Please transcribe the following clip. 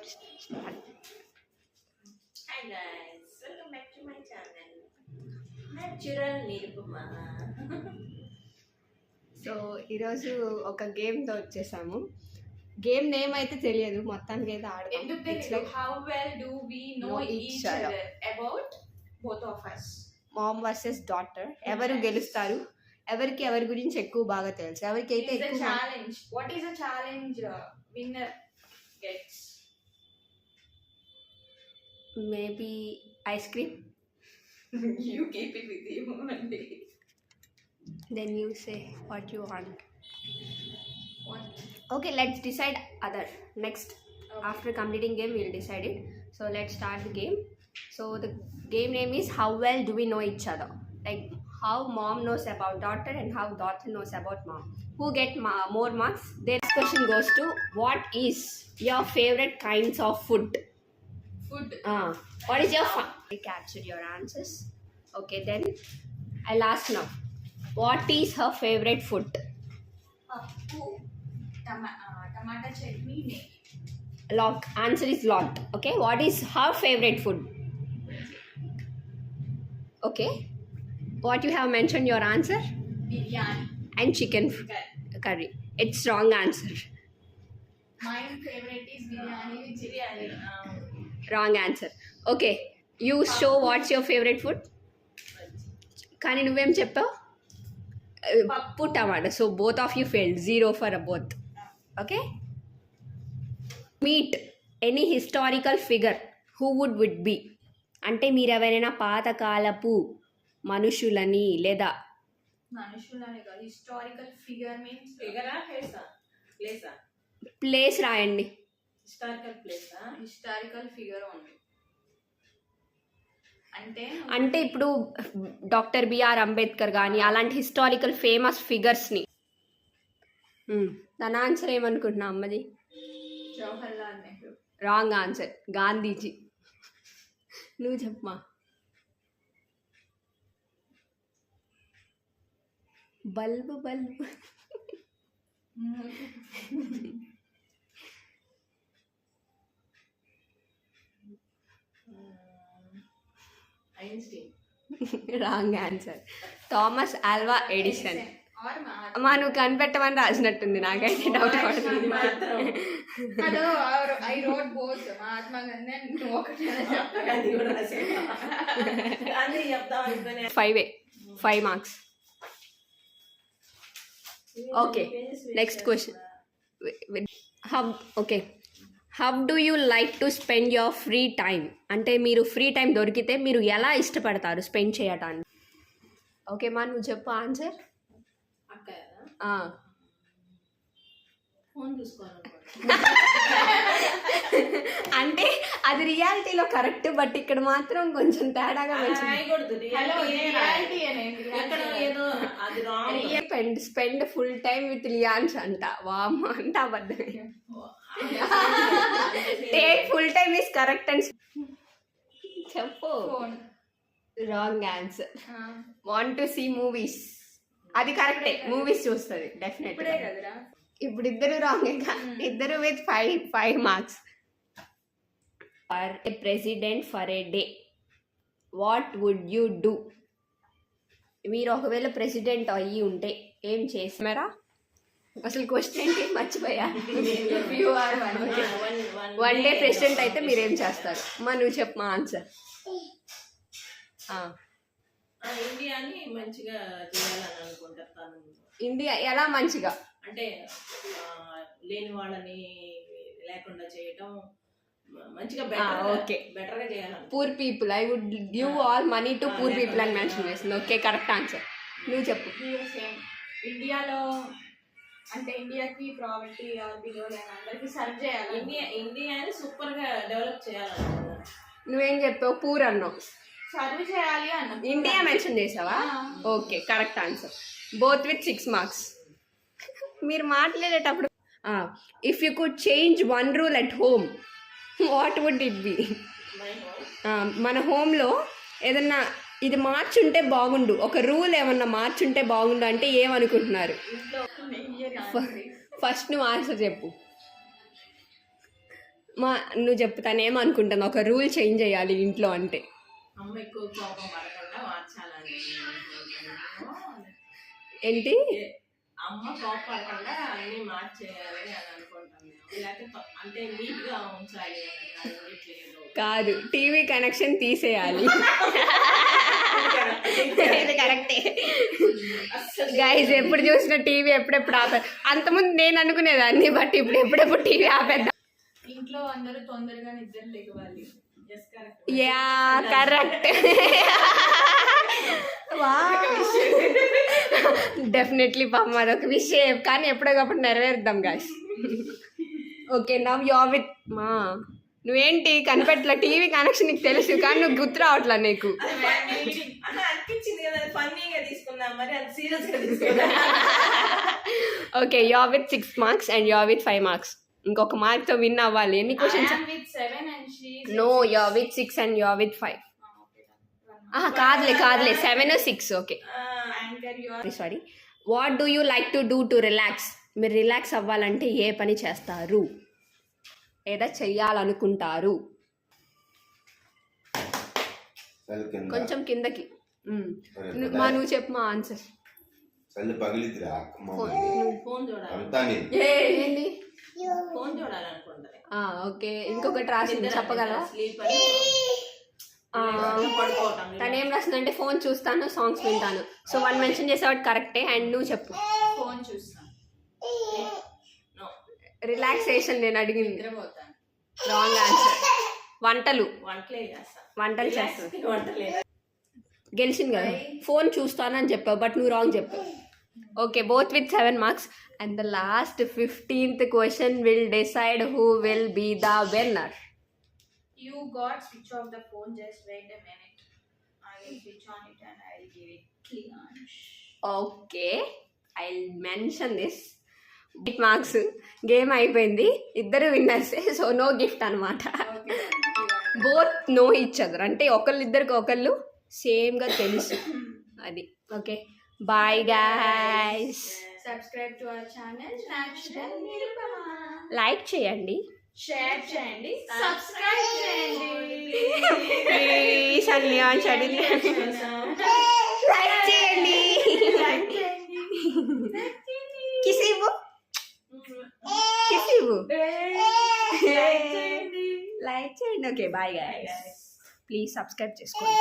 Hi guys, welcome back to my channel. Natural Nirupama. So ఈరోజు ఒక గేమ్తో వచ్చేసాము. Game name అయితే తెలియదు, మొత్తానికి అయితే ఆడతాం. How well do we know each other about both of us? Mom versus daughter. ఎవరు గెలుస్తారు, ఎవరికి ఎవరి గురించి ఎక్కువ బాగా తెలుసు, ఎవరికైతే ఎక్కువ challenge. What is the challenge winner gets? Maybe ice cream. You keep it with you only. Then you say what you want. What? Okay, let's decide other. Next, Okay. After completing game, we'll decide it. So let's start the game. So the game name is how well do we know each other? Like how mom knows about daughter and how daughter knows about mom. Who get more marks? The next question goes to what is your favorite kinds of food? Food. What is your I captured your answers. Okay, then I'll ask now. What is her favorite food? Pappu. Tomato chutney. Lot. Answer is lot. Okay, what is her favorite food? Okay, what you have mentioned your answer? Biryani. And chicken curry. It's wrong answer. My favorite is biryani with biryani. Wrong answer. Okay, you show what's your favorite food. కానీ నువ్వేం చెప్పావు? పప్పు టమాటా. So both of you failed. 0 for both. Okay, meet any historical figure. Who would be? అంటే మీరు ఎవరైనా పాతకాలపు మనుషులని లేదా మనుషులని కాదు, హిస్టారికల్ ఫిగర్ మీన్స్ ఫిగరా ప్లేసా? ప్లేస్ రాయండి. హిస్టారికల్ ప్లేసా? Historical figure only. అంటే ఇప్పుడు డాక్టర్ బిఆర్ అంబేద్కర్ కానీ అలాంటి హిస్టారికల్ ఫేమస్ ఫిగర్స్ని. తన ఆన్సర్ ఏమనుకుంటున్నా అమ్మది? జవహర్లాల్ నెహ్రూ. Wrong answer, Gandhiji. నువ్వు చెప్పమా. Bulb. Wrong answer, Thomas Alva Edison. అమ్మా నువ్వు కనిపెట్టమని రాసినట్టుంది, నాకైతే డౌట్ పడుతుంది. Five marks. Okay, next question. Okay, how do you like to spend your free time? అంటే మీరు ఫ్రీ టైం దొరికితే మీరు ఎలా ఇష్టపడతారు స్పెండ్ చేయటాన్ని? ఓకే మా, నువ్వు చెప్పు ఆన్సర్. అంటే అది రియాలిటీలో కరెక్ట్, బట్ ఇక్కడ మాత్రం కొంచెం తేడాగా spend full time with lions అంట. వామ్మ అంట అబద్ధమే. Take full time is correct అని చెప్పు. Wrong answer. Want to see movies, అది కరెక్టే, మూవీస్ చూస్తుంది డెఫినెట్. ఇప్పుడు ఇద్దరు రాంగ్, ఇద్దరు with 5 marks. For a president for a day, what would you do? మీరు ఒకవేళ ప్రెసిడెంట్ అయ్యి ఉంటే ఏం చేస్తారా? అసలు క్వశ్చన్ ఏంటి మర్చిపోయా. వన్ డే ప్రెసిడెంట్ అయితే మీరేం చేస్తారు? మా నువ్వు చెప్పు మా ఆన్సర్. ఇండియాని మంచిగా చేయాలని అనుకుంటాను. ఇండియా ఎలా మంచిగా? అంటే లేని వాళ్ళని లేకుండా చేయటం మంచిగా, ఓకే, బెటర్గా చేయాలి. Poor people, I would give all money to poor people అని మెన్షన్ చేసింది. Okay, correct answer. నువ్వు చెప్పు. ఇండియాలో అంటే ఇండియాకి ప్రాపర్టీ బిలో అందరికి సర్వ్ చేయాలి. ఇండియాని సూపర్గా డెవలప్ చేయాలి. నువ్వేం చెప్పావు? పూర్ అన్నావు. సర్వ్ చేయాలి అన్న. ఇండియా మెన్షన్ చేసావా? Okay, correct answer. Both with 6 marks. మీరు మాట్లాడేటప్పుడు if you could change 1 rule at home, what would it be? మన హోమ్లో ఏదన్నా ఇది మార్చుంటే బాగుండు, ఒక రూల్ ఏమన్నా మార్చుంటే బాగుండు అంటే ఏమనుకుంటున్నారు? ఫస్ట్ నువ్వు ఆన్సర్ చెప్పు. నువ్వు చెప్తానేమనుకుంటాను, ఒక రూల్ చేంజ్ చేయాలి ఇంట్లో అంటే. అమ్మ ఎక్కువ కోపం పడకుండా మార్చాలని. ఏంటి? అమ్మ కోపం పడకుండా అన్ని మార్చేయాలి అని అనుకుంటాను. లేకపోతే అంటే నీట్ గా ఉంచాలి అని కాదు, టీవీ కనెక్షన్ తీసేయాలి. కరెక్టే గైస్, ఎప్పుడు చూసిన టీవీ ఎప్పుడెప్పుడు ఆపేది. అంతకుముందు నేను అనుకునేదాన్ని, బట్ ఇప్పుడు ఎప్పుడెప్పుడు టీవీ ఆపేద్దాం. ఇంట్లో అందరూ తొందరగా నిద్ర లేవాలి. Yeah correct. డెఫినెట్లీ పాపం అదొక విషయం, కానీ ఎప్పుడోకప్పుడు నెరవేరుద్దాం guys. Okay now you are with మా. నువ్వేంటి కనిపెట్టలే, టీవీ కనెక్షన్ నీకు తెలుసు కానీ నువ్వు గుర్తు రావట్లా నీకు. అనిపించింది కదా ఫన్నీగా తీసుకుందాం, మరి అది సీరియస్ గా తీసుకుందాం. Okay you are with 6 marks and you are with 5 marks. ఇంకొక మార్క్ తో విన్ అవ్వాలి. ఎన్ని questions? No, you are with 6 and you are with 5. కాదులే 7 or 6. Okay sorry. What do you like to do to relax? మీరు relax అవ్వాలంటే ఏ పని చేస్తారు, ఏదో చెయ్యాలనుకుంటారు? కొంచెం కిందకి. నువ్వు చెప్పు మా ఆన్సర్. ఫోన్ చూడాలనుకుంటా. ఓకే, ఇంకొకటి రాసింది చెప్పగలరా? తను ఏం రాసిందంటే ఫోన్ చూస్తాను, సాంగ్స్ వింటాను. సో 1 మెన్షన్ చేసేవాడు కరెక్టే. అండ్ నువ్వు చెప్పు. ఫోన్ చూస్తాను. రిలాక్సేషన్ నేను అడిగింది. Wrong answer. వంటలు చేస్తాను. గెలిచింది కదా. ఫోన్ చూస్తానని చెప్పావు, బట్ నువ్వు రాంగ్ చెప్పావు. Okay, both with 7 marks. And the last 15th question will decide who will be the winner. You got switch off the phone, just wait a minute. I will switch on it and I will give it clean. Okay, I'll mention this. 8 marks. Game అయిపోయింది, ఇద్దరు winners. So no gift అనమాట. Both know each other, అంటే ఒకళ్ళిద్దరికి ఒకళ్ళు సేమ్గా తెలుసు అది. Okay, bye guys. Subscribe to our channel Natural Nirupama. Like చేయండి, షేర్ చేయండి, సబ్స్క్రైబ్ చేయండి. ప్లీజ్ అన్యాన్ షడిల్ లైక్ చేయండి. కిసివు లైక్ చేయండి. Okay bye guys, please subscribe చేసుకోండి.